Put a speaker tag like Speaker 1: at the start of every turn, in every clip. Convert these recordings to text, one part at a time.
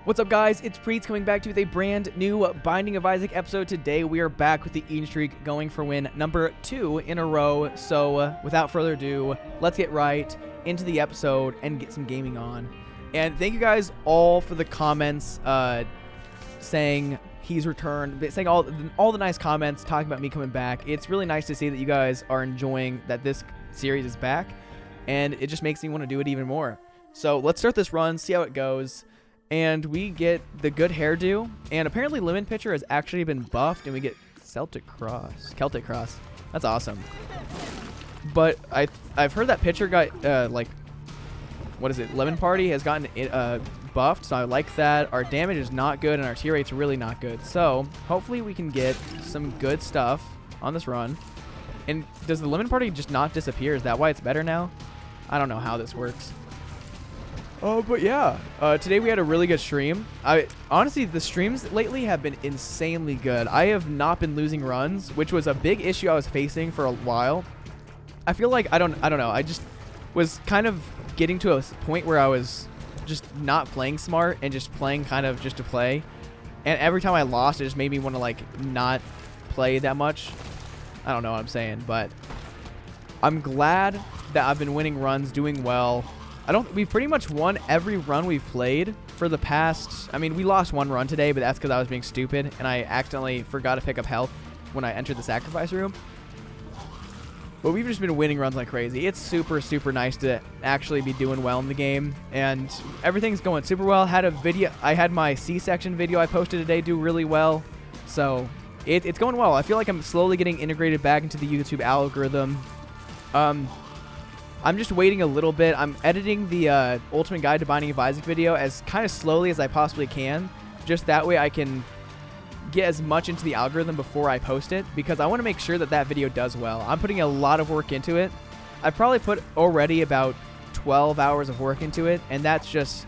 Speaker 1: What's up, guys? It's Priets coming back to you with a brand new Binding of Isaac episode. Today we are back with the Eden streak, going for win number 2 in a row. So without further ado, let's get right into the episode and get some gaming on. And thank you guys all for the comments saying he's returned, saying all the nice comments talking about me coming back. It's really nice to see that you guys are enjoying that this series is back, and it just makes me want to do it even more. So let's start this run, see how it goes. And we get the good hairdo, and apparently Lemon Pitcher has actually been buffed, and we get Celtic Cross. That's awesome. But I've heard that Pitcher got Lemon Party has gotten buffed, so I like that. Our damage is not good, and our T rate's really not good. So hopefully we can get some good stuff on this run. And does the Lemon Party just not disappear? Is that why it's better now? I don't know how this works. But yeah, today we had a really good stream. Honestly, the streams lately have been insanely good. I have not been losing runs, which was a big issue I was facing for a while. I feel like, I don't know. I just was kind of getting to a point where I was just not playing smart and just playing kind of just to play. And every time I lost, it just made me want to like not play that much. I don't know what I'm saying, but I'm glad that I've been winning runs, doing well. We've pretty much won every run we've played for the past. I mean, we lost one run today, but that's because I was being stupid and I accidentally forgot to pick up health when I entered the sacrifice room. But we've just been winning runs like crazy. It's super, super nice to actually be doing well in the game, and everything's going super well. I had my C-section video I posted today do really well, so it's going well. I feel like I'm slowly getting integrated back into the YouTube algorithm. I'm just waiting a little bit. I'm editing the Ultimate Guide to Binding of Isaac video as kind of slowly as I possibly can. Just that way I can get as much into the algorithm before I post it, because I want to make sure that that video does well. I'm putting a lot of work into it. I've probably put already about 12 hours of work into it, and that's just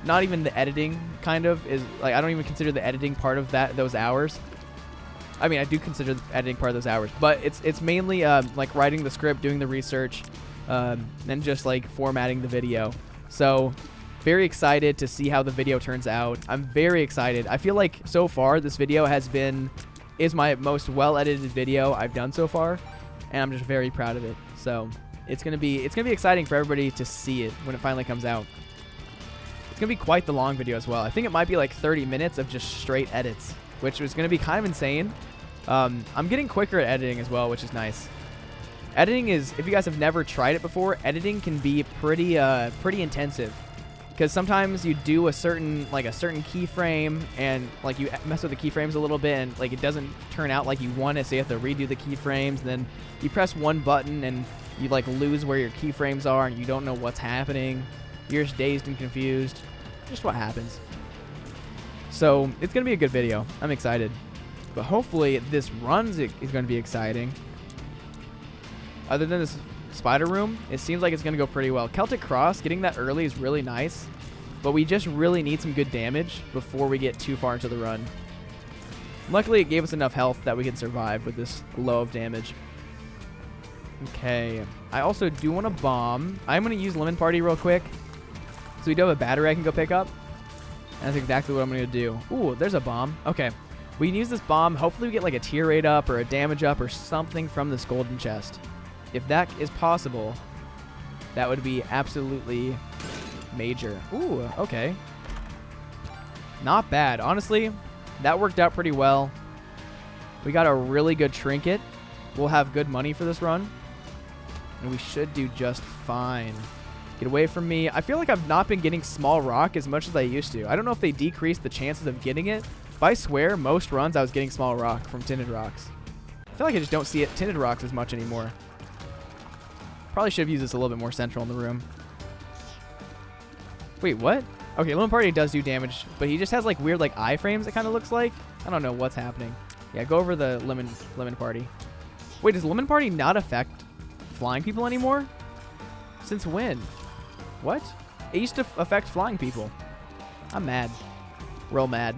Speaker 1: not even the editing kind of is like, I don't even consider the editing part of those hours. I mean, I do consider the editing part of those hours, but it's mainly like writing the script, doing the research, and just like formatting the video. So very excited to see how the video turns out. I'm very excited. I feel like so far this video is my most well edited video I've done so far, and I'm just very proud of it. So it's gonna be exciting for everybody to see it when it finally comes out. It's gonna be quite the long video as well. I think it might be like 30 minutes of just straight edits, which was gonna be kind of insane. I'm getting quicker at editing as well, which is nice. Editing is, if you guys have never tried it before, editing can be pretty intensive, because sometimes you do a certain keyframe, and like you mess with the keyframes a little bit, and like it doesn't turn out like you want it, so you have to redo the keyframes. And then you press one button and you like lose where your keyframes are, and you don't know what's happening. You're just dazed and confused. Just what happens. So it's gonna be a good video. I'm excited, but hopefully this run is going to be exciting. Other than this spider room, it seems like it's going to go pretty well. Celtic Cross, getting that early is really nice, but we just really need some good damage before we get too far into the run. Luckily, it gave us enough health that we can survive with this low of damage. Okay, I also do want to bomb. I'm going to use Lemon Party real quick, so we do have a battery I can go pick up. And that's exactly what I'm going to do. Ooh, there's a bomb. Okay, we can use this bomb. Hopefully we get like a tier rate up or a damage up or something from this golden chest. If that is possible, that would be absolutely major. Ooh, okay. Not bad. Honestly, that worked out pretty well. We got a really good trinket. We'll have good money for this run, and we should do just fine. Get away from me. I feel like I've not been getting small rock as much as I used to. I don't know if they decreased the chances of getting it, but I swear most runs I was getting small rock from tinted rocks. I feel like I just don't see tinted rocks as much anymore. Probably should have used this a little bit more central in the room. Wait, what? Okay, Lemon Party does do damage, but he just has like weird like iframes, it kind of looks like. I don't know what's happening. Yeah, go over the Lemon Party. Wait, does Lemon Party not affect flying people anymore? Since when? What? It used to affect flying people. I'm mad. Real mad.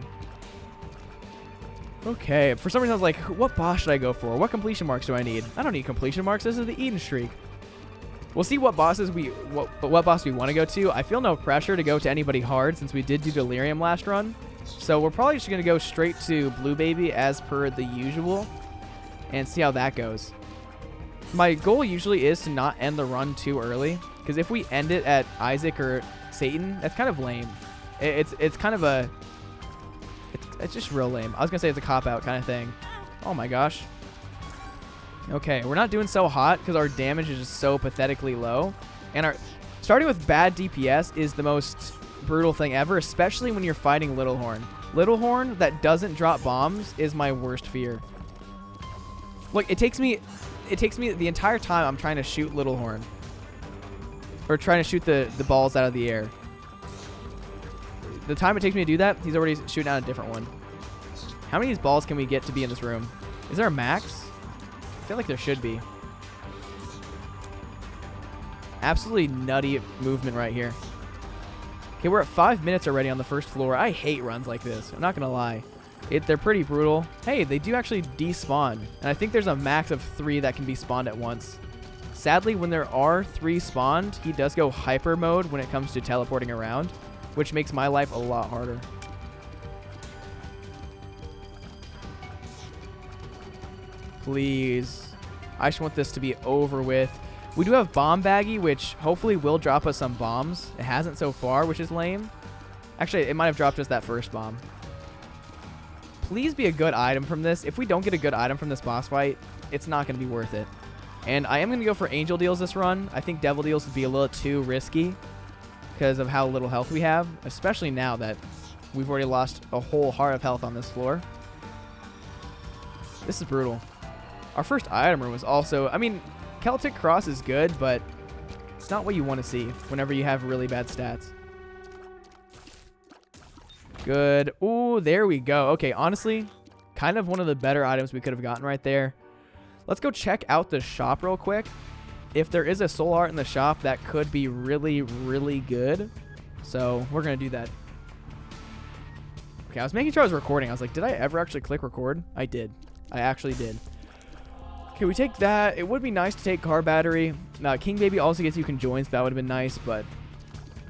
Speaker 1: Okay, for some reason I was like, what boss should I go for? What completion marks do I need? I don't need completion marks. This is the Eden streak. We'll see what bosses what boss we want to go to. I feel no pressure to go to anybody hard since we did do Delirium last run. So we're probably just going to go straight to Blue Baby as per the usual and see how that goes. My goal usually is to not end the run too early, because if we end it at Isaac or Satan, that's kind of lame. It's kind of a... It's just real lame. I was going to say it's a cop-out kind of thing. Oh my gosh. Okay, we're not doing so hot because our damage is just so pathetically low. And our starting with bad DPS is the most brutal thing ever, especially when you're fighting Little Horn. Little Horn that doesn't drop bombs is my worst fear. Look, it takes me the entire time I'm trying to shoot Little Horn. Or trying to shoot the balls out of the air. The time it takes me to do that, he's already shooting out a different one. How many of these balls can we get to be in this room? Is there a max? I feel like there should be. Absolutely nutty movement right here. Okay, we're at 5 minutes already on the first floor. I hate runs like this. I'm not going to lie. They're pretty brutal. Hey, they do actually despawn. And I think there's a max of 3 that can be spawned at once. Sadly, when there are 3 spawned, he does go hyper mode when it comes to teleporting around, which makes my life a lot harder. Please. I just want this to be over with. We do have Bomb Baggy, which hopefully will drop us some bombs. It hasn't so far, which is lame. Actually, it might have dropped us that first bomb. Please be a good item from this. If we don't get a good item from this boss fight, it's not going to be worth it. And I am going to go for Angel Deals this run. I think Devil Deals would be a little too risky because of how little health we have, especially now that we've already lost a whole heart of health on this floor. This is brutal. Our first item room was also... I mean, Celtic Cross is good, but it's not what you want to see whenever you have really bad stats. Good. Ooh, there we go. Okay, honestly, kind of one of the better items we could have gotten right there. Let's go check out the shop real quick. If there is a soul heart in the shop, that could be really, really good. So we're going to do that. Okay, I was making sure I was recording. I was like, did I ever actually click record? I did. I actually did. Okay, we take that. It would be nice to take car battery. King Baby also gets you conjoins. That would have been nice, but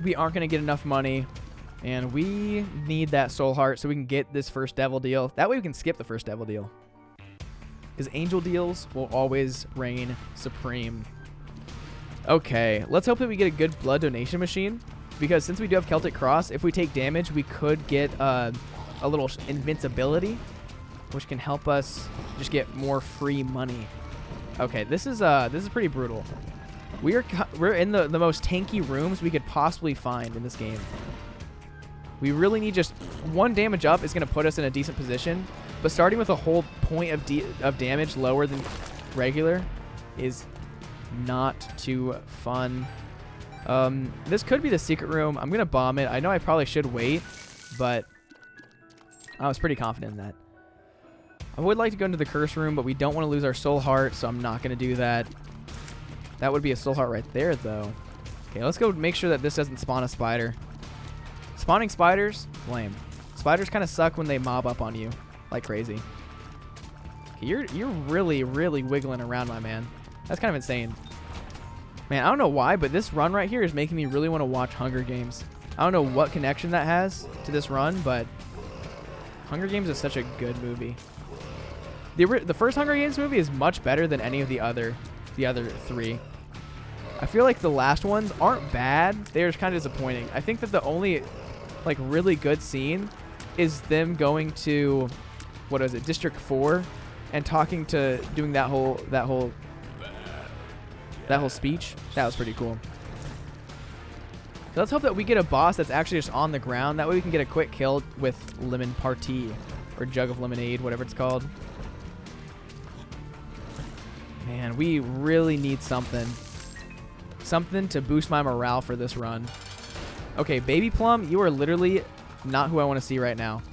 Speaker 1: we aren't going to get enough money. And we need that soul heart so we can get this first devil deal. That way we can skip the first devil deal. Because angel deals will always reign supreme. Okay, let's hope that we get a good blood donation machine. Because since we do have Celtic Cross, if we take damage, we could get a little invincibility, which can help us just get more free money. Okay, this is pretty brutal. We're in the most tanky rooms we could possibly find in this game. We really need just one damage up is going to put us in a decent position, but starting with a whole point of damage lower than regular is not too fun. This could be the secret room. I'm going to bomb it. I know I probably should wait, but I was pretty confident in that. I would like to go into the curse room, but we don't want to lose our soul heart, so I'm not going to do that. That would be a soul heart right there, though. Okay, let's go make sure that this doesn't spawn a spider. Spawning spiders, lame. Spiders kind of suck when they mob up on you like crazy. Okay, you're really, really wiggling around, my man. That's kind of insane. Man, I don't know why, but this run right here is making me really want to watch Hunger Games. I don't know what connection that has to this run, but Hunger Games is such a good movie. The first Hunger Games movie is much better than any of the other 3. I feel like the last ones aren't bad. They're just kind of disappointing. I think that the only like really good scene is them going to, what is it, District 4 and doing that whole speech. That was pretty cool. So let's hope that we get a boss that's actually just on the ground. That way we can get a quick kill with Lemon Party or Jug of Lemonade, whatever it's called. Man, we really need something. Something to boost my morale for this run. Okay, Baby Plum, you are literally not who I want to see right now.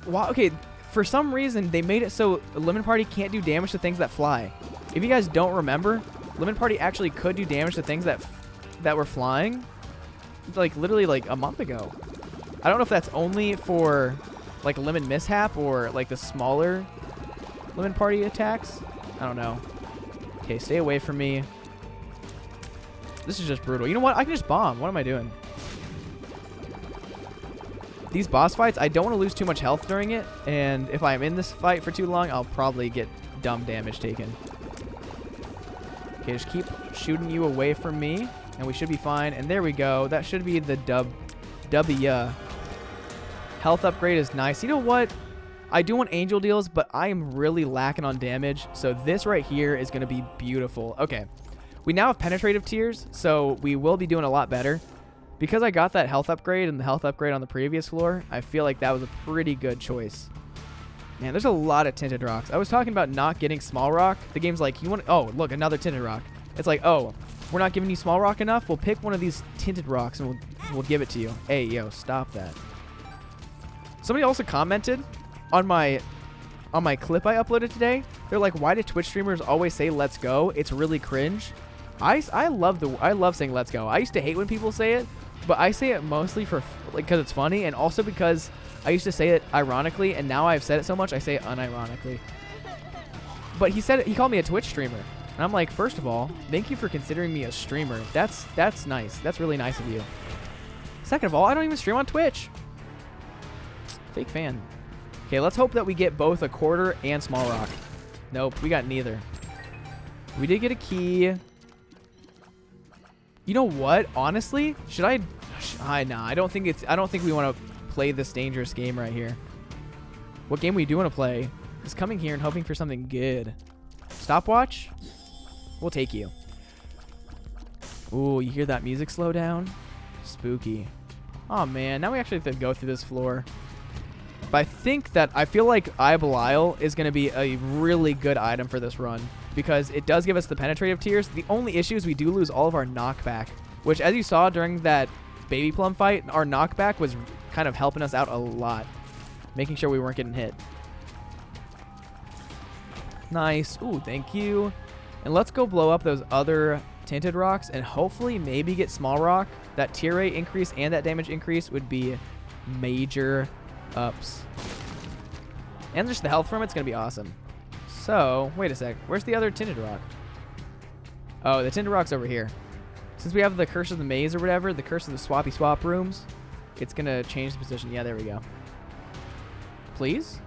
Speaker 1: Wow, okay, for some reason, they made it so Lemon Party can't do damage to things that fly. If you guys don't remember, Lemon Party actually could do damage to things that were flying, like literally like a month ago. I don't know if that's only for like Lemon Mishap or like the smaller Lemon Party attacks. I don't know. Okay, stay away from me. This is just brutal. You know what? I can just bomb. What am I doing? These boss fights, I don't want to lose too much health during it. And if I'm in this fight for too long, I'll probably get dumb damage taken. Okay, just keep shooting you away from me. And we should be fine. And there we go. That should be the W. Health upgrade is nice. You know what? I do want angel deals, but I am really lacking on damage. So this right here is going to be beautiful. Okay. We now have penetrative tiers, so we will be doing a lot better. Because I got that health upgrade and the health upgrade on the previous floor, I feel like that was a pretty good choice. Man, there's a lot of tinted rocks. I was talking about not getting small rock. The game's like, you want... Oh, look, another tinted rock. It's like, oh, we're not giving you small rock enough? We'll pick one of these tinted rocks and we'll give it to you. Hey, yo, stop that. Somebody also commented on my clip I uploaded today. They're like, why do Twitch streamers always say let's go? It's really cringe. I love saying let's go. I used to hate when people say it, but I say it mostly for like because it's funny, and also because I used to say it ironically, and now I've said it so much I say it unironically. But he said it, he called me a Twitch streamer, and I'm like, first of all, thank you for considering me a streamer. That's nice. That's really nice of you. Second of all, I don't even stream on Twitch. Fake fan. Okay, let's hope that we get both a quarter and small rock. Nope, we got neither. We did get a key. You know what? Honestly, should I? Nah, I don't think we want to play this dangerous game right here. What game we do want to play is coming here and hoping for something good. Stopwatch? We'll take you. Ooh, you hear that music slow down? Spooky. Oh man, now we actually have to go through this floor. But I feel like Eye of Belial is going to be a really good item for this run, because it does give us the penetrative tiers. The only issue is we do lose all of our knockback, which, as you saw during that baby plum fight, our knockback was kind of helping us out a lot, making sure we weren't getting hit. Nice. Ooh, thank you. And let's go blow up those other tinted rocks and hopefully maybe get small rock. That tier rate increase and that damage increase would be major ups. And just the health from it's going to be awesome. So, wait a sec. Where's the other tinted rock? Oh, the tinted rock's over here. Since we have the Curse of the Maze or whatever, the Curse of the Swappy Swap rooms, it's going to change the position. Yeah, there we go. Please?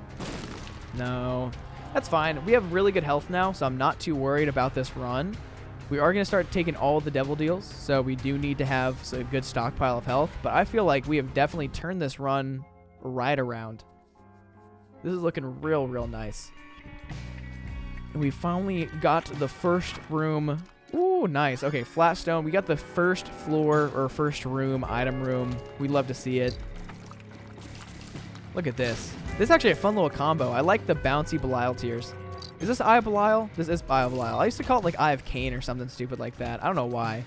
Speaker 1: No. That's fine. We have really good health now, so I'm not too worried about this run. We are going to start taking all of the devil deals, so we do need to have a good stockpile of health. But I feel like we have definitely turned this run right around. This is looking real, real nice. And we finally got the first room. Ooh, nice. Okay, flat stone. We got the first floor or first room, item room. We'd love to see it. Look at this. This is actually a fun little combo. I like the bouncy Belial tiers. Is this Eye of Belial? This is Eye of Belial. I used to call it like Eye of Cain or something stupid like that. I don't know why.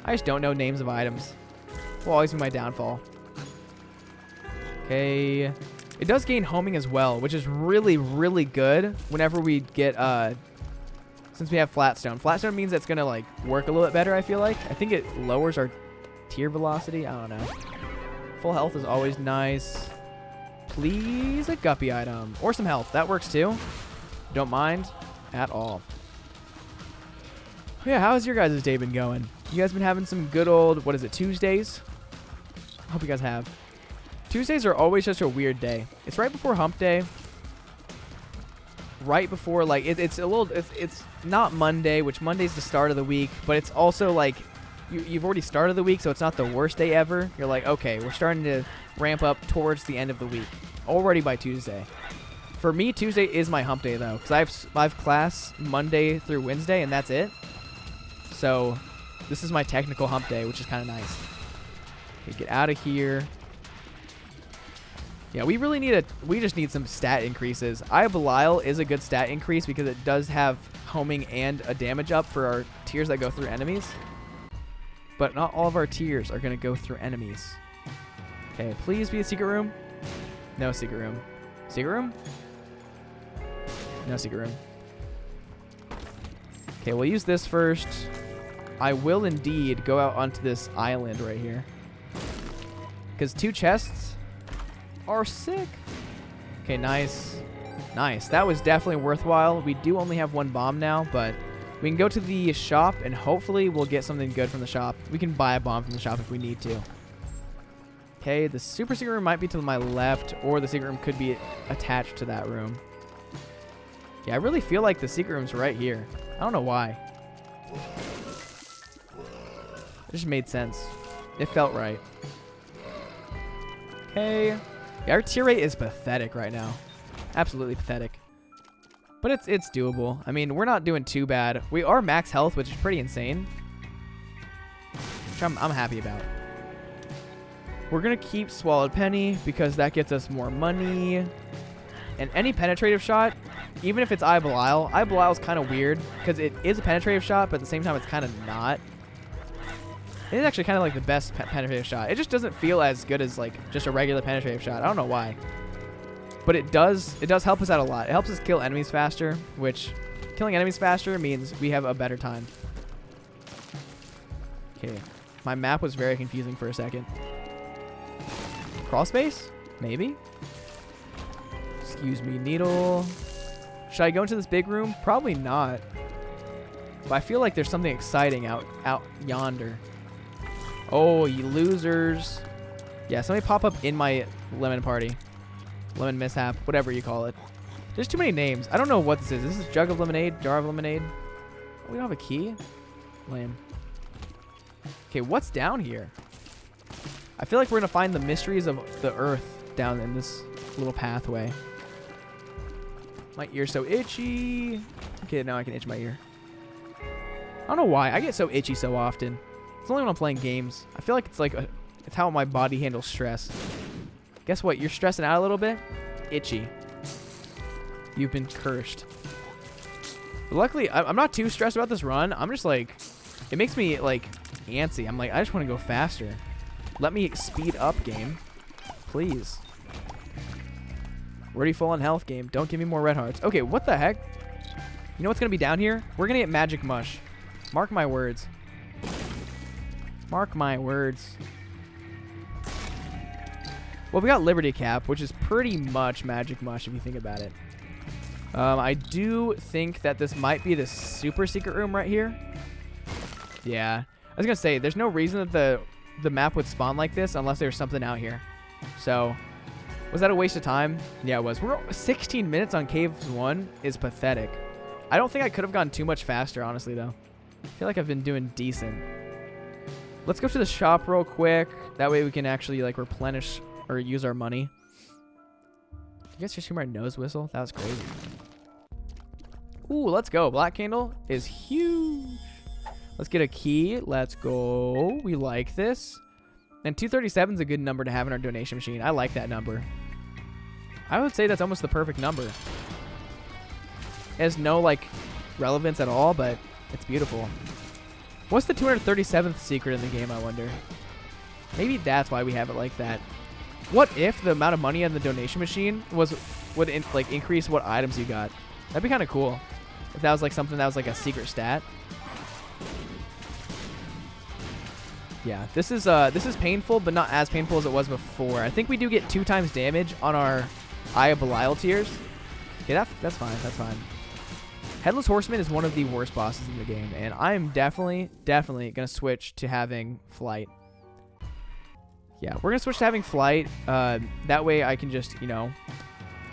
Speaker 1: I just don't know names of items. Will always be my downfall. Okay. It does gain homing as well, which is really, really good whenever we get, since we have flatstone. Flatstone means it's going to, like, work a little bit better, I feel like. I think it lowers our tier velocity. I don't know. Full health is always nice. Please, a guppy item. Or some health. That works, too. Don't mind at all. Yeah, how's your guys' day been going? You guys been having some good old, what is it, Tuesdays? I hope you guys have. Tuesdays are always just a weird day. It's right before hump day. Right before, like, it's not Monday, which Monday's the start of the week, but it's also like you've already started the week, so it's not the worst day ever. You're like, okay, we're starting to ramp up towards the end of the week already by Tuesday. For me, Tuesday is my hump day though, because I have class Monday through Wednesday, and that's it. So this is my technical hump day, which is kind of nice. Okay, get out of here. Yeah, we just need some stat increases. Eye of Belial is a good stat increase because it does have homing and a damage up for our tiers that go through enemies. But not all of our tiers are going to go through enemies. Okay, please be a secret room. No secret room. Secret room? No secret room. Okay, we'll use this first. I will indeed go out onto this island right here. Because 2 chests are sick. Okay, nice. Nice. That was definitely worthwhile. We do only have 1 bomb now, but We can go to the shop, and hopefully we'll get something good from the shop. We can buy a bomb from the shop if we need to. Okay, the super secret room might be to my left, or the secret room could be attached to that room. Yeah, I really feel like the secret room's right here. I don't know why. It just made sense. It felt right. Okay. Yeah, our tier rate is pathetic right now. Absolutely pathetic. But it's doable. I mean, we're not doing too bad. We are max health, which is pretty insane. Which I'm happy about. We're going to keep Swallowed Penny because that gets us more money. And any penetrative shot, even if it's Eye of Belial, Eye of Belial is kind of weird because it is a penetrative shot, but at the same time, it's kind of not. It is actually kind of like the best penetrative shot. It just doesn't feel as good as like just a regular penetrative shot. I don't know why. But it does help us out a lot. It helps us kill enemies faster, which killing enemies faster means we have a better time. Okay. My map was very confusing for a second. Crawl space? Maybe? Excuse me, needle. Should I go into this big room? Probably not. But I feel like there's something exciting out yonder. Oh, you losers. Yeah, somebody pop up in my lemon party. Lemon mishap, whatever you call it. There's too many names. I don't know what this is. This is Jug of Lemonade, Jar of Lemonade. Oh, we don't have a key? Lame. Okay, what's down here? I feel like we're going to find the mysteries of the earth down in this little pathway. My ear's so itchy. Okay, now I can itch my ear. I don't know why. I get so itchy so often. It's only when I'm playing games. I feel like it's like it's how my body handles stress. Guess what? You're stressing out a little bit. Itchy. You've been cursed. But luckily, I'm not too stressed about this run. I'm just like, it makes me like antsy. I'm like, I just want to go faster. Let me speed up, game. Please. We're already full on health, game. Don't give me more red hearts. Okay, what the heck? You know what's going to be down here? We're going to get magic mush. Mark my words. Mark my words. Well, we got Liberty Cap, which is pretty much magic mush if you think about it. I do think that this might be the super secret room right here. Yeah. I was going to say, there's no reason that the map would spawn like this unless there's something out here. So, was that a waste of time? Yeah, it was. We're 16 minutes on Caves 1 is pathetic. I don't think I could have gone too much faster, honestly, though. I feel like I've been doing decent. Let's go to the shop real quick. That way we can actually, like, replenish or use our money. You guys just hear my nose whistle? That was crazy. Ooh, let's go. Black Candle is huge. Let's get a key. Let's go. We like this. And 237 is a good number to have in our donation machine. I like that number. I would say that's almost the perfect number. It has no, like, relevance at all, but it's beautiful. What's the 237th secret in the game, I wonder? Maybe that's why we have it like that. What if the amount of money in the donation machine would increase what items you got? That'd be kind of cool. If that was like something that was like a secret stat. Yeah, this is painful, but not as painful as it was before. I think we do get 2 times damage on our Eye of Belial tiers. Okay, that's fine. That's fine. Headless Horseman is one of the worst bosses in the game, and I am definitely going to switch to having Flight. Yeah, we're going to switch to having Flight. That way I can just, you know,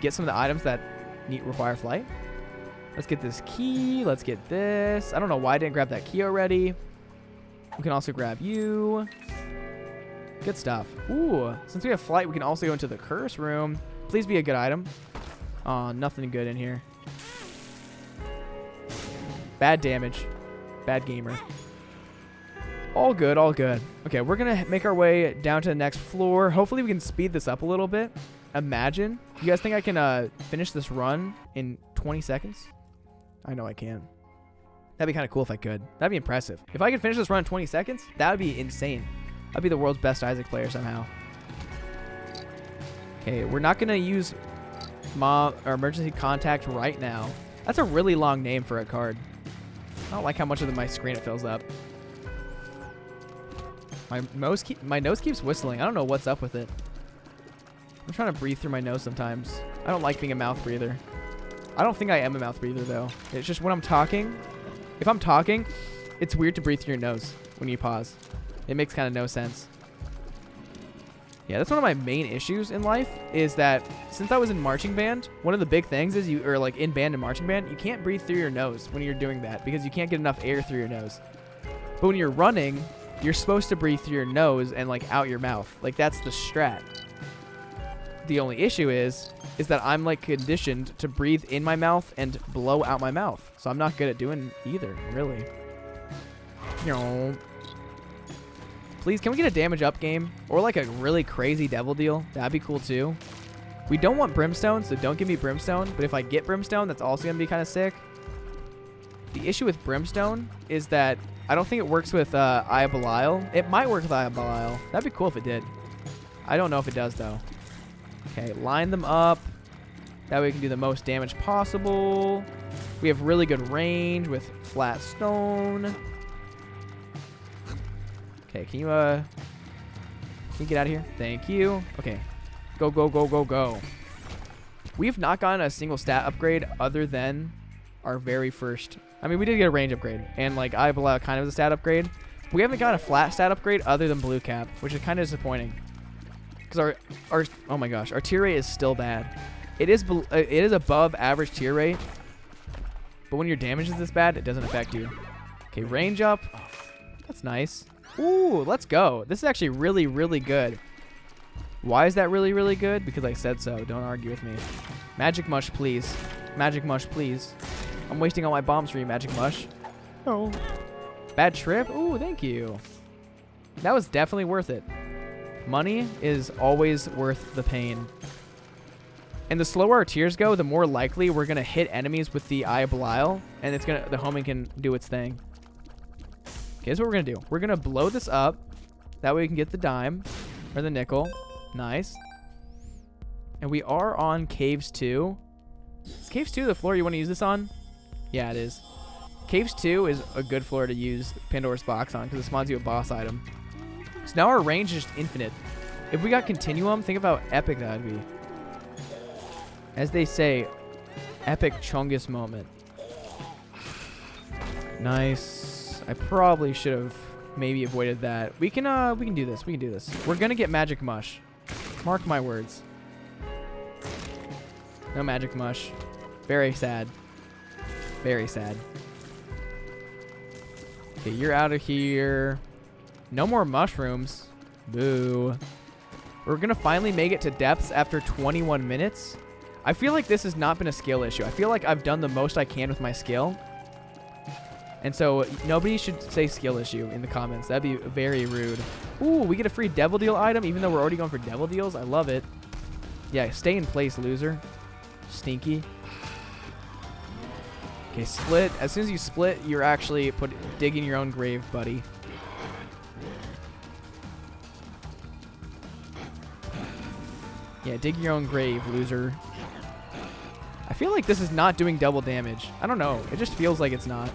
Speaker 1: get some of the items that require Flight. Let's get this key. Let's get this. I don't know why I didn't grab that key already. We can also grab you. Good stuff. Ooh, since we have Flight, we can also go into the curse room. Please be a good item. Oh, nothing good in here. Bad damage. Bad gamer. All good, all good. Okay, we're going to make our way down to the next floor. Hopefully we can speed this up a little bit. Imagine. You guys think I can finish this run in 20 seconds? I know I can. That'd be kind of cool if I could. That'd be impressive. If I could finish this run in 20 seconds, that would be insane. I'd be the world's best Isaac player somehow. Okay, we're not going to use Mom or Emergency Contact right now. That's a really long name for a card. I don't like how much of my screen it fills up. My nose keeps whistling. I don't know what's up with it. I'm trying to breathe through my nose sometimes. I don't like being a mouth breather. I don't think I am a mouth breather, though. It's just when I'm talking, If I'm talking, it's weird to breathe through your nose when you pause. It makes kind of no sense. Yeah, that's one of my main issues in life is that since I was in marching band, one of the big things is or like in band and marching band, you can't breathe through your nose when you're doing that because you can't get enough air through your nose. But when you're running, you're supposed to breathe through your nose and like out your mouth. Like that's the strat. The only issue is that I'm like conditioned to breathe in my mouth and blow out my mouth. So I'm not good at doing either, really. You know. Please, can we get a damage up game? Or like a really crazy devil deal? That'd be cool too. We don't want brimstone, so don't give me brimstone. But if I get brimstone, that's also going to be kind of sick. The issue with brimstone is that I don't think it works with Eye of Belial. It might work with Eye of Belial. That'd be cool if it did. I don't know if it does, though. Okay, line them up. That way we can do the most damage possible. We have really good range with flat stone. Okay, can you get out of here? Thank you. Okay. Go, go, go, go, go. We have not gotten a single stat upgrade other than our very first. I mean, we did get a range upgrade. And, like, Eye of Belial kind of a stat upgrade. But we haven't gotten a flat stat upgrade other than blue cap, which is kind of disappointing. Because our oh my gosh, our tier rate is still bad. It is above average tier rate. But when your damage is this bad, it doesn't affect you. Okay, range up. That's nice. Ooh, let's go. This is actually really, really good. Why is that really, really good? Because I said so. Don't argue with me. Magic Mush, please. Magic Mush, please. I'm wasting all my bombs for you, Magic Mush. No. Bad trip? Ooh, thank you. That was definitely worth it. Money is always worth the pain. And the slower our tiers go, the more likely we're going to hit enemies with the Eye of Belial. And the homing can do its thing. Okay, here's what we're going to do. We're going to blow this up. That way we can get the dime. Or the nickel. Nice. And we are on Caves 2. Is Caves 2 the floor you want to use this on? Yeah, it is. Caves 2 is a good floor to use Pandora's Box on because it spawns you a boss item. So now our range is infinite. If we got Continuum, think of how epic that would be. As they say, epic Chungus moment. Nice. I probably should have maybe avoided that. We can do this. We can do this. We're gonna get Magic Mush. Mark my words. No Magic Mush. Very sad. Very sad. Okay, you're out of here. No more mushrooms. Boo. We're gonna finally make it to depths after 21 minutes. I feel like this has not been a skill issue. I feel like I've done the most I can with my skill. And so nobody should say skill issue in the comments. That'd be very rude. Ooh, we get a free devil deal item even though we're already going for devil deals. I love it. Yeah, stay in place, loser. Stinky. Okay, split. As soon as you split, you're actually digging your own grave, buddy. Yeah, dig your own grave, loser. I feel like this is not doing double damage. I don't know. It just feels like it's not.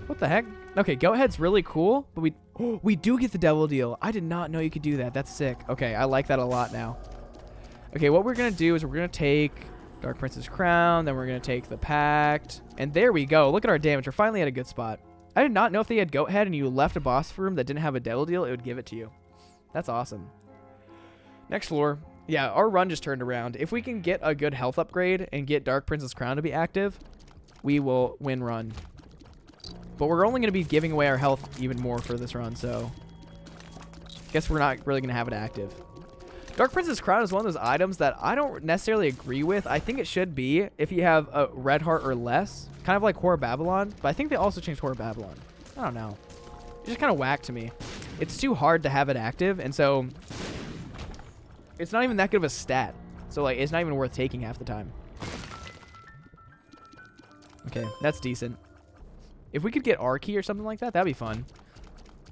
Speaker 1: What the heck? Okay, Go Ahead's really cool, but we do get the devil deal. I did not know you could do that. That's sick. Okay, I like that a lot now. Okay, what we're going to do is we're going to take Dark Prince's Crown, then we're going to take the Pact, and there we go. Look at our damage. We're finally at a good spot. I did not know if they had Goat Head and you left a boss room that didn't have a devil deal, it would give it to you. That's awesome. Next floor. Yeah, our run just turned around. If we can get a good health upgrade and get Dark Prince's Crown to be active, we will win run. But we're only going to be giving away our health even more for this run, so guess we're not really going to have it active. Dark Prince's Crown is one of those items that I don't necessarily agree with. I think it should be if you have a red heart or less, kind of like Horror Babylon, but I think they also changed Horror Babylon. I don't know. It's just kind of whack to me. It's too hard to have it active, and so it's not even that good of a stat. So, like, it's not even worth taking half the time. Okay, that's decent. If we could get R key or something like that, that'd be fun.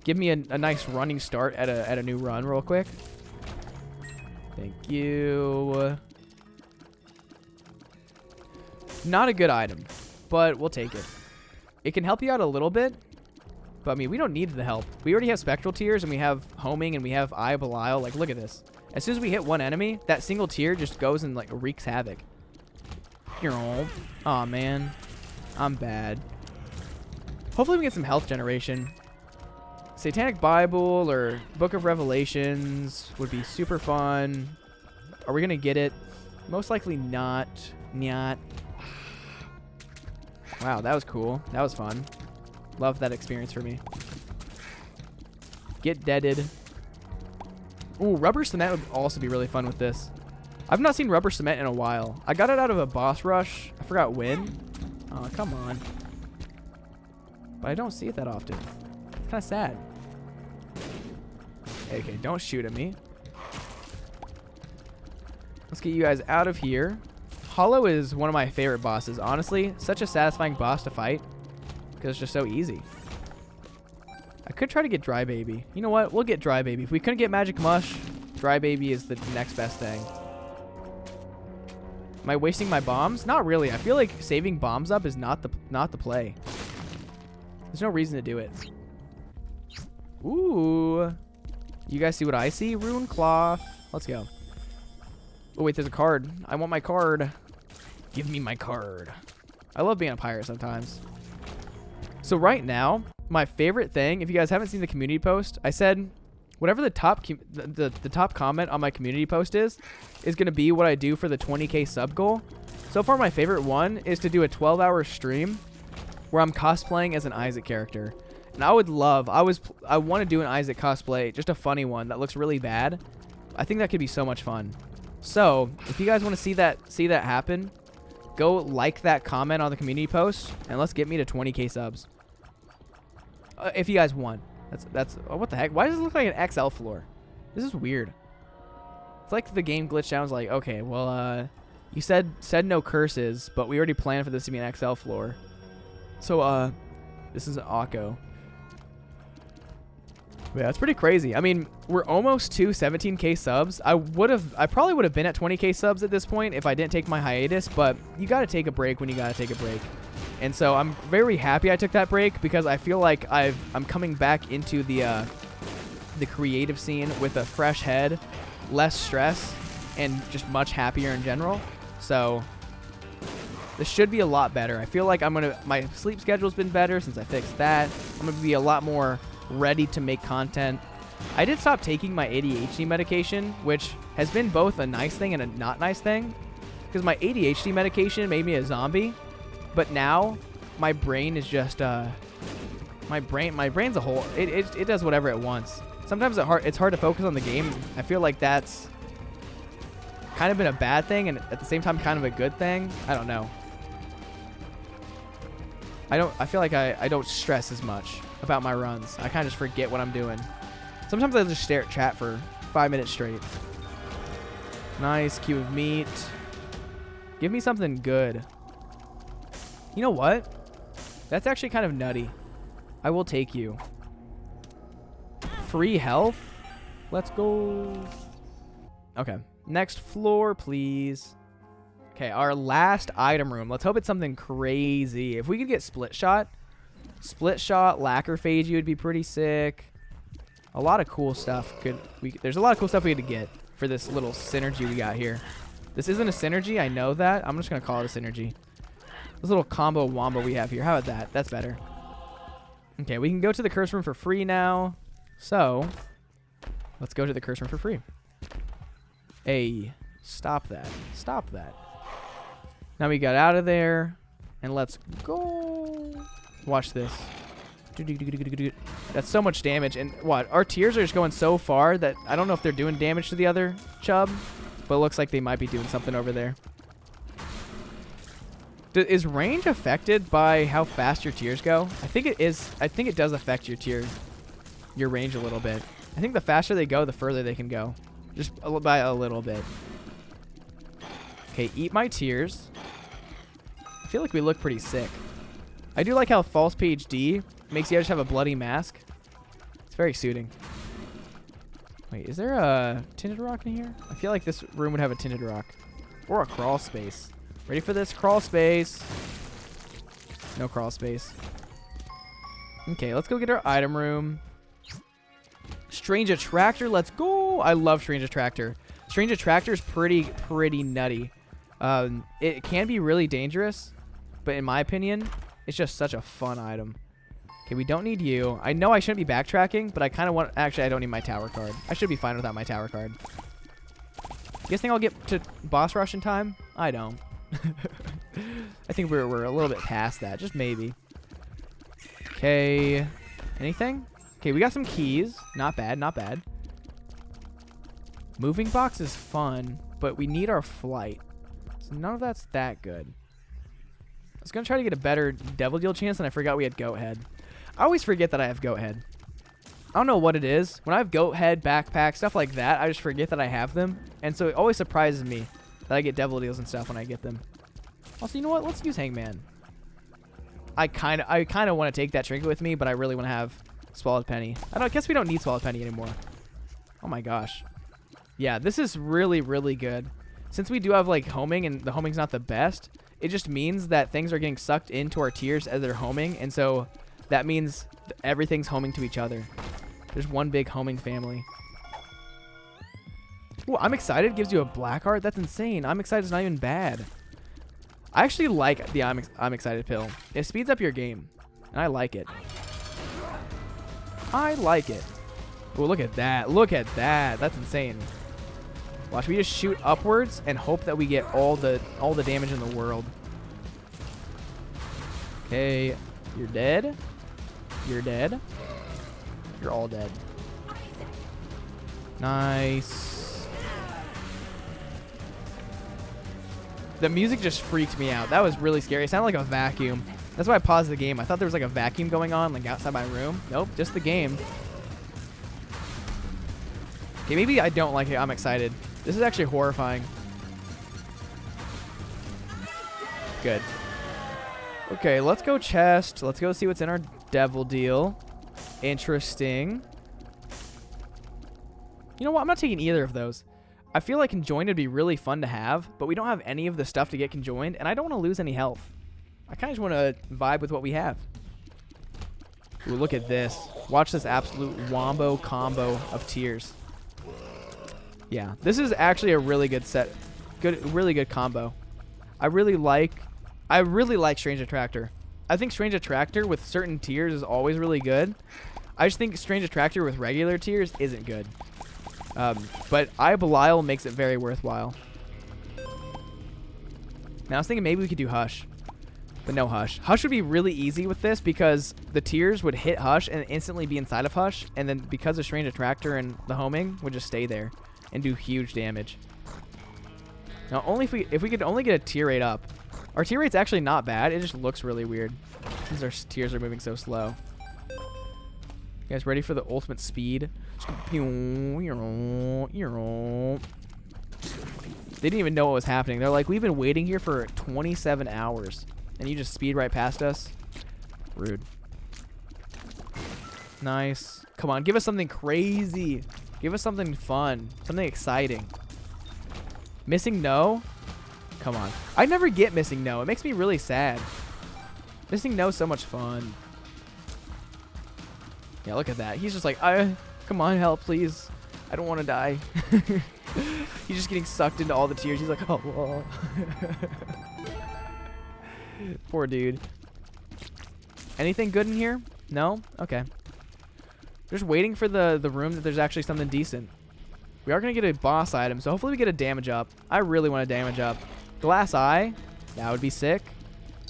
Speaker 1: Give me a nice running start at a new run real quick. Thank you. Not a good item, but we'll take it. It can help you out a little bit, but I mean, we don't need the help. We already have spectral tiers, and we have homing, and we have Eye of Belial. Like, look at this. As soon as we hit one enemy, that single tier just goes and like wreaks havoc. Aw, man. I'm bad. Hopefully we get some health generation. Satanic Bible or Book of Revelations would be super fun. Are we going to get it? Most likely not. Nyat. Wow, that was cool. That was fun. Love that experience for me. Get deaded. Ooh, rubber cement would also be really fun with this. I've not seen rubber cement in a while. I got it out of a boss rush. I forgot when. Oh, come on. But I don't see it that often. It's kind of sad. Okay, don't shoot at me. Let's get you guys out of here. Hollow is one of my favorite bosses. Honestly, such a satisfying boss to fight because it's just so easy. I could try to get Dry Baby. You know what? We'll get Dry Baby. If we couldn't get Magic Mush, Dry Baby is the next best thing. Am I wasting my bombs? Not really. I feel like saving bombs up is not the play. There's no reason to do it. Ooh. You guys see what I see? Rune Cloth. Let's go. Oh, wait, there's a card. I want my card. Give me my card. I love being a pirate sometimes. So right now, my favorite thing, if you guys haven't seen the community post, I said whatever the top the top comment on my community post is going to be what I do for the 20K sub goal. So far, my favorite one is to do a 12-hour stream where I'm cosplaying as an Isaac character. And I would love, I want to do an Isaac cosplay, just a funny one that looks really bad. I think that could be so much fun. So, if you guys want to see that happen, go like that comment on the community post, and let's get me to 20K subs. If you guys want. That's oh, what the heck? Why does it look like an XL floor? This is weird. It's like the game glitched out. I was like, okay, well, you said no curses, but we already planned for this to be an XL floor. So, this is an Akko. Yeah, that's pretty crazy. I mean, we're almost to 17K subs. I probably would have been at 20K subs at this point if I didn't take my hiatus, but you got to take a break when you got to take a break. And so I'm very happy I took that break because I feel like I'm coming back into the creative scene with a fresh head, less stress, and just much happier in general. So this should be a lot better. I feel like my sleep schedule's been better since I fixed that. I'm going to be a lot more ready to make content. I did stop taking my ADHD medication, which has been both a nice thing and a not nice thing, because my ADHD medication made me a zombie, but now my brain is just my brain's a whole it does whatever it wants. Sometimes it's hard to focus on the game. I feel like that's kind of been a bad thing and at the same time kind of a good thing. I don't know. I feel like I don't stress as much about my runs. I kind of just forget what I'm doing. Sometimes I just stare at chat for 5 minutes straight. Nice cube of meat. Give me something good. You know what? That's actually kind of nutty. I will take you. Free health? Let's go. Okay. Next floor, please. Okay, our last item room. Let's hope it's something crazy. If we could get split shot, lacquerphagy would be pretty sick. A lot of cool stuff. There's a lot of cool stuff we could get for this little synergy we got here. This isn't a synergy, I know that. I'm just gonna call it a synergy. This little combo wombo we have here. How about that? That's better. Okay, we can go to the curse room for free now. So, let's go to the curse room for free. Hey, stop that. Stop that. Now we got out of there, and let's go. Watch this. That's so much damage. And what? Our tiers are just going so far that I don't know if they're doing damage to the other chub, but it looks like they might be doing something over there. Is range affected by how fast your tiers go? I think it is. I think it does affect your range a little bit. I think the faster they go, the further they can go. Just by a little bit. Okay, eat my tears. I feel like we look pretty sick. I do like how false PhD makes you just have a bloody mask. It's very suiting. Wait, is there a tinted rock in here? I feel like this room would have a tinted rock. Or a crawl space. Ready for this? Crawl space. No crawl space. Okay, let's go get our item room. Strange Attractor, let's go. I love Strange Attractor. Strange Attractor is pretty nutty. It can be really dangerous, but in my opinion, It's just such a fun item. Okay, we don't need you. I know I shouldn't be backtracking, but I kind of want... Actually, I don't need my tower card. I should be fine without my tower card. You guys think I'll get to boss rush in time? I don't. I think we're a little bit past that. Just maybe. Okay. Anything? Okay, we got some keys. Not bad, not bad. Moving box is fun, but we need our flight. So none of that's that good. I was going to try to get a better Devil Deal chance, and I forgot we had Goat Head. I always forget that I have Goat Head. I don't know what it is. When I have Goat Head, backpack, stuff like that, I just forget that I have them. And so it always surprises me that I get Devil Deals and stuff when I get them. Also, you know what? Let's use Hangman. I kind of want to take that trinket with me, but I really want to have Swallowed Penny. I guess we don't need Swallowed Penny anymore. Oh my gosh. Yeah, this is really, really good. Since we do have like homing, and the homing's not the best, it just means that things are getting sucked into our tiers as they're homing, and so that means everything's homing to each other. There's one big homing family. Ooh, I'm excited. Gives you a black heart. That's insane. I'm excited. It's not even bad. I actually like the I'm excited pill. It speeds up your game, and I like it. I like it. Ooh, look at that. Look at that. That's insane. Watch, we just shoot upwards and hope that we get all the damage in the world. Okay, you're dead. You're dead. You're all dead. Nice. The music just freaked me out. That was really scary. It sounded like a vacuum. That's why I paused the game. I thought there was like a vacuum going on, like outside my room. Nope, just the game. Okay, maybe I don't like it. I'm excited. This is actually horrifying. Good. Okay, let's go chest. Let's go see what's in our Devil Deal. Interesting. You know what? I'm not taking either of those. I feel like conjoined would be really fun to have, but we don't have any of the stuff to get conjoined, and I don't want to lose any health. I kind of just want to vibe with what we have. Ooh, look at this. Watch this absolute wombo combo of tiers. Yeah, this is actually a really good set. Really good combo. I really like Strange Attractor. I think Strange Attractor with certain tiers is always really good. I just think Strange Attractor with regular tiers isn't good. But I Belial makes it very worthwhile. Now I was thinking maybe we could do Hush. But no Hush. Hush would be really easy with this because the tiers would hit Hush and instantly be inside of Hush. And then because of Strange Attractor and the homing would just stay there and do huge damage. Now only if we could only get a tier rate up. Our tier rate's actually not bad. It just looks really weird since our tiers are moving so slow. You guys ready for the ultimate speed? They didn't even know what was happening. They're like, we've been waiting here for 27 hours. And you just speed right past us? Rude. Nice. Come on, give us something crazy. Give us something fun. Something exciting. Missing no? Come on. I never get missing no. It makes me really sad. Missing no is so much fun. Yeah, look at that. He's just like, come on, help, please. I don't want to die. He's just getting sucked into all the tears. He's like, oh. Poor dude. Anything good in here? No? Okay. Just waiting for the room that there's actually something decent. We are going to get a boss item, so hopefully we get a damage up. I really want a damage up. Glass Eye. That would be sick.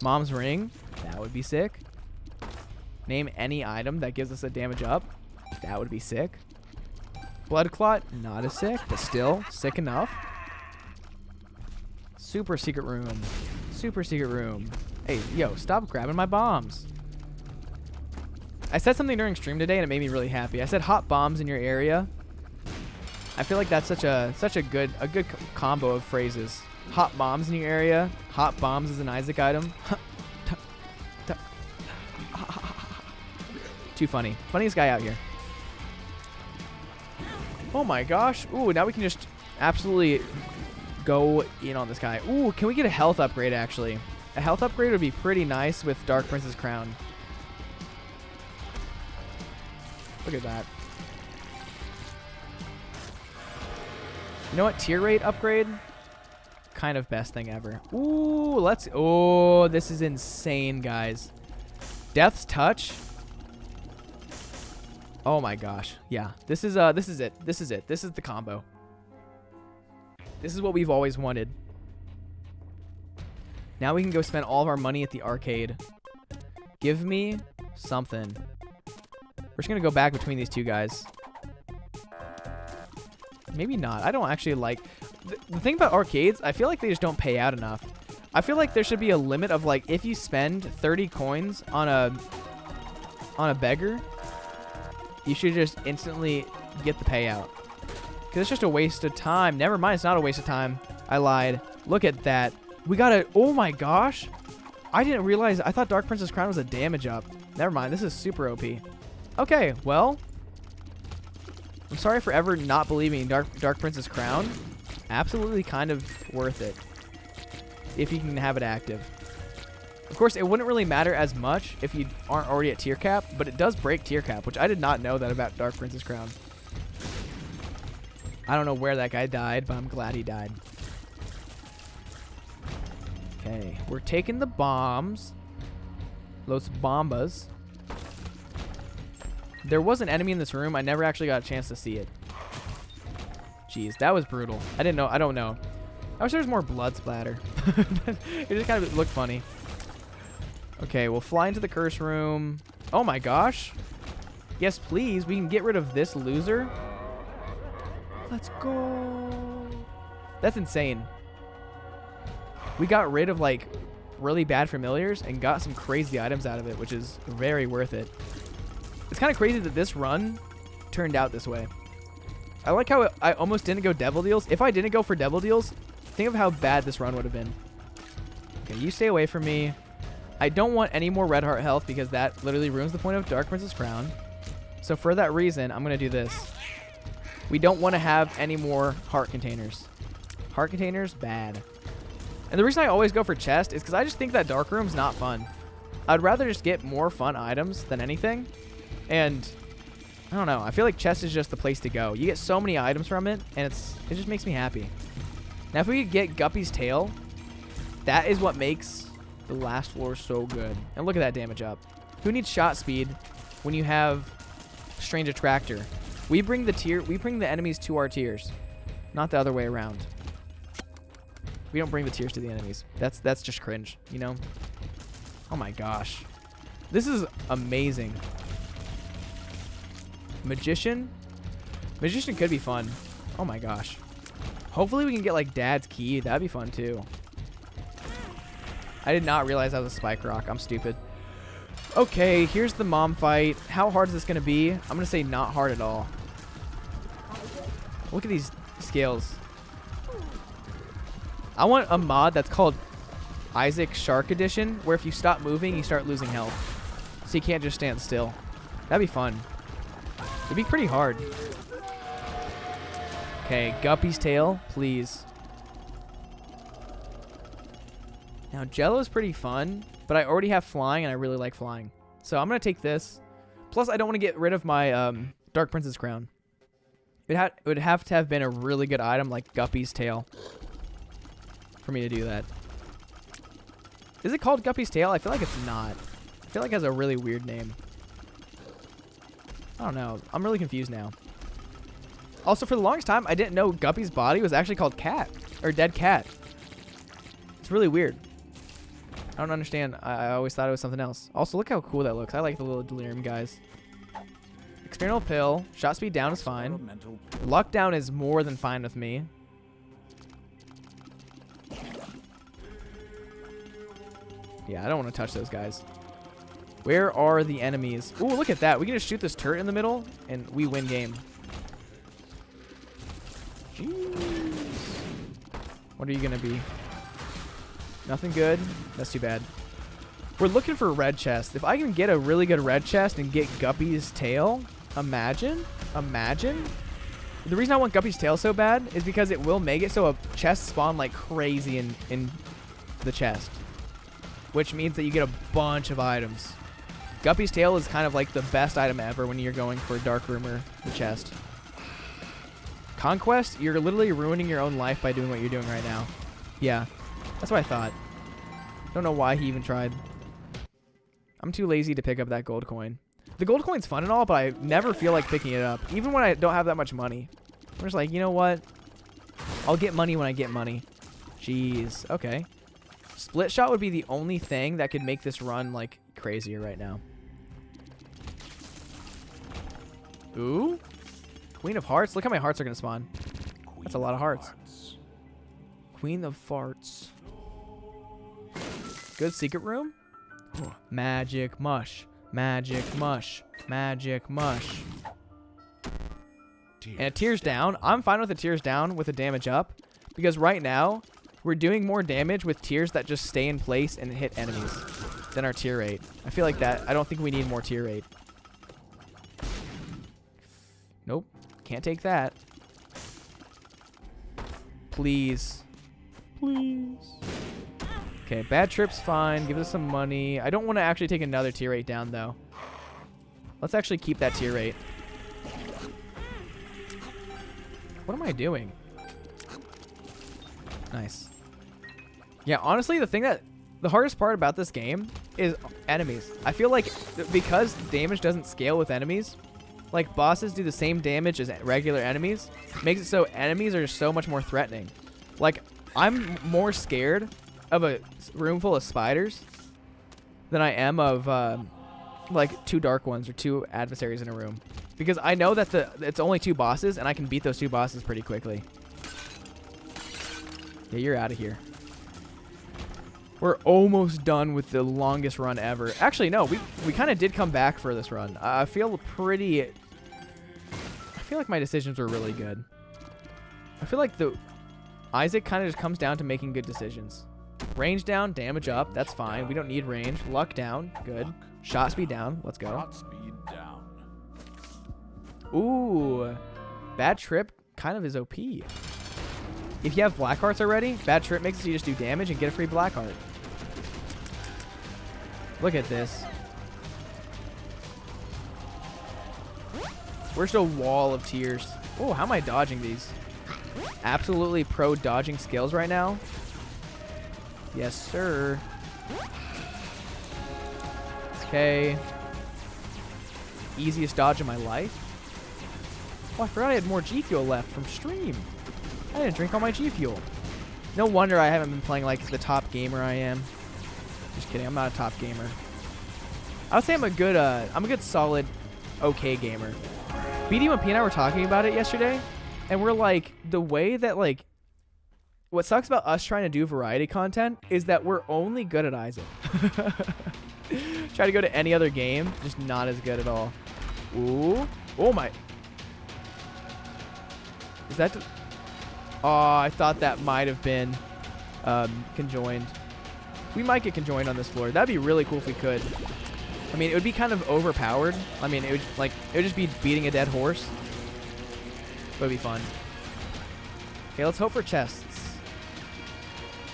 Speaker 1: Mom's Ring. That would be sick. Name any item that gives us a damage up. That would be sick. Blood Clot. Not as sick, but still sick enough. Super secret room. Super secret room. Hey, yo, stop grabbing my bombs. I said something during stream today and it made me really happy. I said hot bombs in your area. I feel like that's such a good combo of phrases. Hot bombs in your area. Hot bombs is an Isaac item. Too funny. Funniest guy out here. Oh my gosh. Ooh, now we can just absolutely go in on this guy. Ooh, can we get a health upgrade actually? A health upgrade would be pretty nice with Dark Prince's Crown. Look at that. You know what? Tier rate upgrade? Kind of best thing ever. Ooh, let's... Oh, this is insane, guys. Death's Touch. Oh my gosh. Yeah. This is it. This is it. This is the combo. This is what we've always wanted. Now we can go spend all of our money at the arcade. Give me something. We're just going to go back between these two guys. Maybe not. I don't actually like... The thing about arcades, I feel like they just don't pay out enough. I feel like there should be a limit of, like, if you spend 30 coins on a beggar, you should just instantly get the payout. Because it's just a waste of time. Never mind, it's not a waste of time. I lied. Look at that. We got a... Oh my gosh. I didn't realize... I thought Dark Princess Crown was a damage up. Never mind, this is super OP. Okay, well... I'm sorry for ever not believing in Dark Princess Crown. Absolutely kind of worth it. If you can have it active. Of course, it wouldn't really matter as much if you aren't already at tier cap, but it does break tier cap, which I did not know that about Dark Princess Crown. I don't know where that guy died, but I'm glad he died. Okay, we're taking the bombs. Los bombas. There was an enemy in this room. I never actually got a chance to see it. Jeez, that was brutal. I didn't know. I don't know. I wish there was more blood splatter. It just kind of looked funny. Okay, we'll fly into the curse room. Oh my gosh. Yes, please. We can get rid of this loser. Let's go. That's insane. We got rid of, like, really bad familiars and got some crazy items out of it, which is very worth it. It's kind of crazy that this run turned out this way. I like how I almost didn't go Devil Deals. If I didn't go for Devil Deals, think of how bad this run would have been. Okay, you stay away from me. I don't want any more red heart health because that literally ruins the point of Dark Princess Crown. So for that reason, I'm going to do this. We don't want to have any more heart containers. Heart containers, bad. And the reason I always go for chest is because I just think that dark room's not fun. I'd rather just get more fun items than anything. And I don't know. I feel like chest is just the place to go. You get so many items from it, and it just makes me happy. Now, if we could get Guppy's tail, that is what makes the last floor so good. And look at that damage up. Who needs shot speed when you have Strange Attractor? We bring the enemies to our tiers, not the other way around. We don't bring the tiers to the enemies. That's just cringe, you know? Oh my gosh. This is amazing. Magician? Magician could be fun. Oh my gosh. Hopefully we can get like Dad's Key. That'd be fun too. I did not realize that was a spike rock. I'm stupid. Okay, here's the mom fight. How hard is this going to be? I'm going to say not hard at all. Look at these scales. I want a mod that's called Isaac Shark Edition, where if you stop moving, you start losing health. So you can't just stand still. That'd be fun. It'd be pretty hard. Okay, Guppy's tail, please. Now, Jello's pretty fun, but I already have flying, and I really like flying. So I'm going to take this. Plus, I don't want to get rid of my Dark Princess Crown. It would have to have been a really good item like Guppy's tail for me to do that. Is it called Guppy's tail? I feel like it's not. I feel like it has a really weird name. I don't know. I'm really confused now. Also, for the longest time, I didn't know Guppy's body was actually called Cat. Or Dead Cat. It's really weird. I don't understand. I always thought it was something else. Also, look how cool that looks. I like the little delirium guys. External pill. Shot speed down is fine. Luck down is more than fine with me. Yeah, I don't want to touch those guys. Where are the enemies? Ooh, look at that. We can just shoot this turret in the middle, and we win game. Jeez. What are you going to be? Nothing good? That's too bad. We're looking for a red chest. If I can get a really good red chest and get Guppy's tail, imagine. The reason I want Guppy's tail so bad is because it will make it so a chest spawn like crazy in the chest. Which means that you get a bunch of items. Guppy's tail is kind of like the best item ever when you're going for a dark room or the chest. Conquest, you're literally ruining your own life by doing what you're doing right now. Yeah, that's what I thought. Don't know why he even tried. I'm too lazy to pick up that gold coin. The gold coin's fun and all, but I never feel like picking it up, even when I don't have that much money. I'm just like, you know what? I'll get money when I get money. Jeez. Okay. Split shot would be the only thing that could make this run, like, crazier right now. Ooh. Queen of Hearts. Look how many hearts are going to spawn. That's a lot of hearts. Queen of Farts. Good secret room. Magic mush. Magic mush. Magic mush. And a tears down. I'm fine with the tears down with the damage up. Because right now, we're doing more damage with tears that just stay in place and hit enemies than our tear rate. I feel like that. I don't think we need more tear rate. Nope. Can't take that. Please. Please. Okay, bad trip's fine. Give us some money. I don't want to actually take another tier rate down, though. Let's actually keep that tier rate. What am I doing? Nice. Yeah, honestly, the hardest part about this game is enemies. I feel like because damage doesn't scale with enemies, like bosses do the same damage as regular enemies, makes it so enemies are just so much more threatening. Like, I'm more scared of a room full of spiders than I am of like 2 dark ones or 2 adversaries in a room, because I know that it's only 2 bosses and I can beat those 2 bosses pretty quickly. Yeah, you're out of here. We're almost done with the longest run ever. Actually, no, we kind of did come back for this run. I feel like my decisions were really good. I feel like Isaac kind of just comes down to making good decisions. Range down, damage up. That's fine. We don't need range. Luck down. Good. Shot speed down. Let's go.
Speaker 2: Shot speed down.
Speaker 1: Ooh. Bad trip kind of is OP. If you have black hearts already, bad trip makes it so you just do damage and get a free black heart. Look at this. We're just a wall of tears. Oh, how am I dodging these? Absolutely pro dodging skills right now. Yes, sir. Okay. Easiest dodge of my life. Oh, I forgot I had more G Fuel left from stream. I didn't drink all my G Fuel. No wonder I haven't been playing like the top gamer I am. Just kidding, I'm not a top gamer. I would say I'm a good solid okay gamer. BD1P and I were talking about it yesterday, and we're like, the way that like, what sucks about us trying to do variety content is that we're only good at Isaac. Try to go to any other game, just not as good at all. Ooh. Oh my. Is that... Oh, I thought that might have been conjoined. We might get conjoined on this floor. That'd be really cool if we could. I mean, it would be kind of overpowered. I mean, it would just be beating a dead horse. But it'd be fun. Okay, let's hope for chests.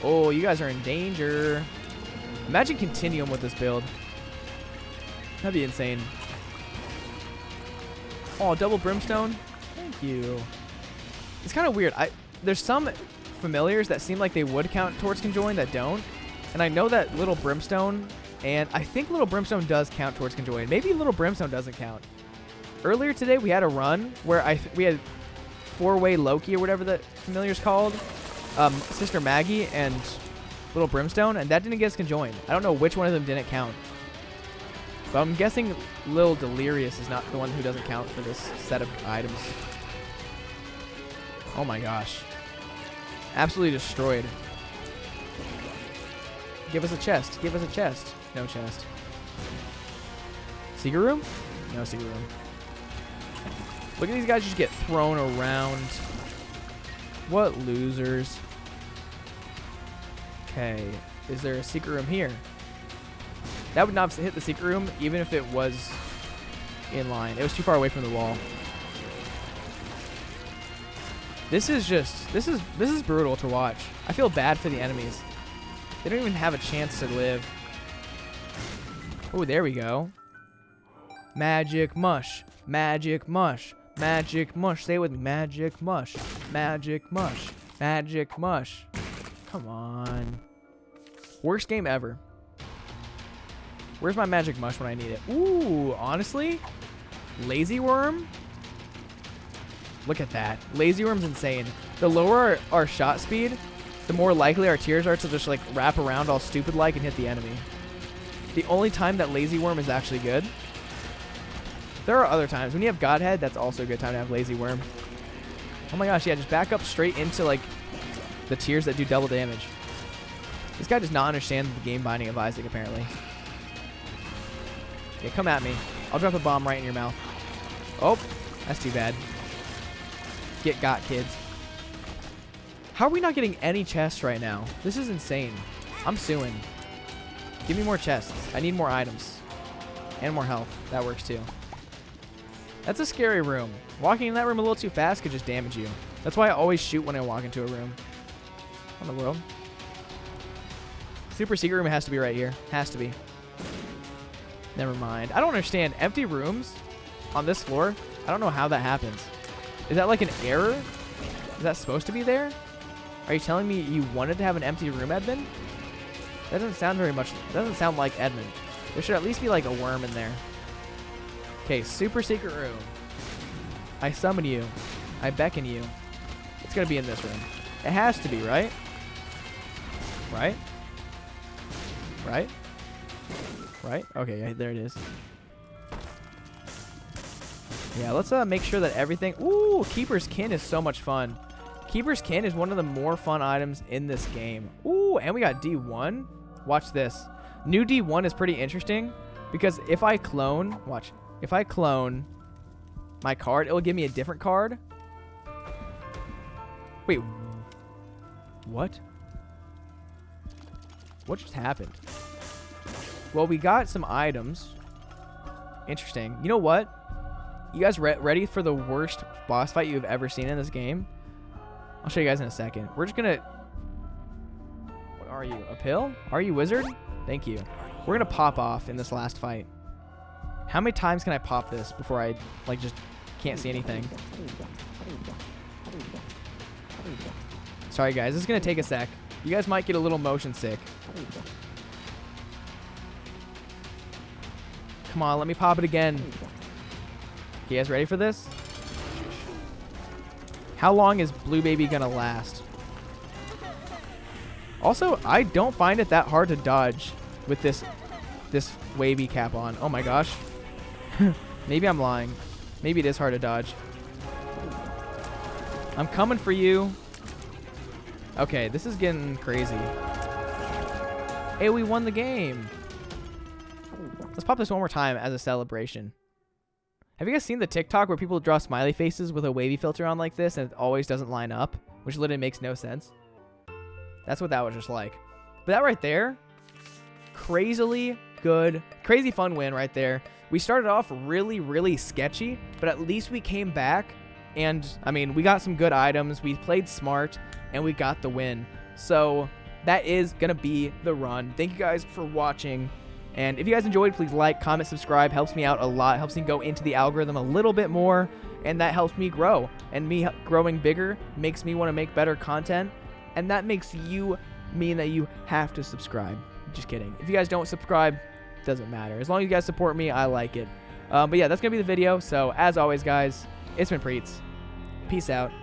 Speaker 1: Oh, you guys are in danger. Imagine Continuum with this build. That'd be insane. Oh, double brimstone. Thank you. It's kind of weird. There's some familiars that seem like they would count towards conjoined that don't. And I know that Little Brimstone, and I think Little Brimstone does count towards conjoined. Maybe Little Brimstone doesn't count. Earlier today, we had a run where we had 4-way Loki or whatever the familiar's called. Sister Maggie and Little Brimstone, and that didn't get us conjoined. I don't know which one of them didn't count. But I'm guessing Little Delirious is not the one who doesn't count for this set of items. Oh my gosh. Absolutely destroyed. Give us a chest. Give us a chest. No chest. Secret room? No secret room. Look at these guys just get thrown around. What losers. Okay. Is there a secret room here? That would not hit the secret room even if it was in line. It was too far away from the wall. This is brutal to watch. I feel bad for the enemies. They don't even have a chance to live. Oh, there we go. Magic mush. Magic mush. Magic mush. Say it with me. Magic mush. Magic mush. Magic mush. Come on. Worst game ever. Where's my magic mush when I need it? Ooh, honestly, lazy worm. Look at that. Lazy worm's insane. The lower our shot speed, the more likely our tears are to just like wrap around all stupid like and hit the enemy. The only time that lazy worm is actually good. There are other times. When you have Godhead, that's also a good time to have lazy worm. Oh my gosh, yeah, just back up straight into like the tears that do double damage. This guy does not understand the game binding of Isaac, apparently. Yeah, come at me. I'll drop a bomb right in your mouth. Oh, that's too bad. Get got, kids. How are we not getting any chests right now? This is insane. I'm suing. Give me more chests. I need more items. And more health. That works too. That's a scary room. Walking in that room a little too fast could just damage you. That's why I always shoot when I walk into a room. What in the world? Super secret room has to be right here. Has to be. Never mind. I don't understand. Empty rooms on this floor? I don't know how that happens. Is that like an error? Is that supposed to be there? Are you telling me you wanted to have an empty room, Edmund? That doesn't sound very much. That doesn't sound like Edmund. There should at least be like a worm in there. Okay, super secret room. I summon you. I beckon you. It's gonna be in this room. It has to be, right? Right? Right? Right? Okay, yeah, there it is. Yeah, let's make sure that everything... Ooh, Keeper's Kin is so much fun. Keeper's Kin is one of the more fun items in this game. Ooh, and we got D1. Watch this. New D1 is pretty interesting because if I clone... Watch. If I clone my card, it will give me a different card. Wait. What? What just happened? Well, we got some items. Interesting. You know what? You guys ready for the worst boss fight you've ever seen in this game? I'll show you guys in a second. We're just gonna... What are you? A pill? Are you wizard? Thank you. We're gonna pop off in this last fight. How many times can I pop this before I, like, just can't see anything? Sorry, guys. This is gonna take a sec. You guys might get a little motion sick. Come on, let me pop it again. You guys ready for this? How long is Blue Baby gonna last? Also, I don't find it that hard to dodge with this wavy cap on. Oh my gosh. Maybe I'm lying. Maybe it is hard to dodge. I'm coming for you. Okay, this is getting crazy. Hey, we won the game. Let's pop this one more time as a celebration. Have you guys seen the TikTok where people draw smiley faces with a wavy filter on like this and it always doesn't line up? Which literally makes no sense. That's what that was just like. But that right there, crazily good, crazy fun win right there. We started off really, really sketchy, but at least we came back and, I mean, we got some good items. We played smart and we got the win. So that is going to be the run. Thank you guys for watching. And if you guys enjoyed, please like, comment, subscribe. Helps me out a lot. Helps me go into the algorithm a little bit more. And that helps me grow. And me growing bigger makes me want to make better content. And that makes you mean that you have to subscribe. Just kidding. If you guys don't subscribe, doesn't matter. As long as you guys support me, I like it. But yeah, that's going to be the video. So as always, guys, it's been Priets. Peace out.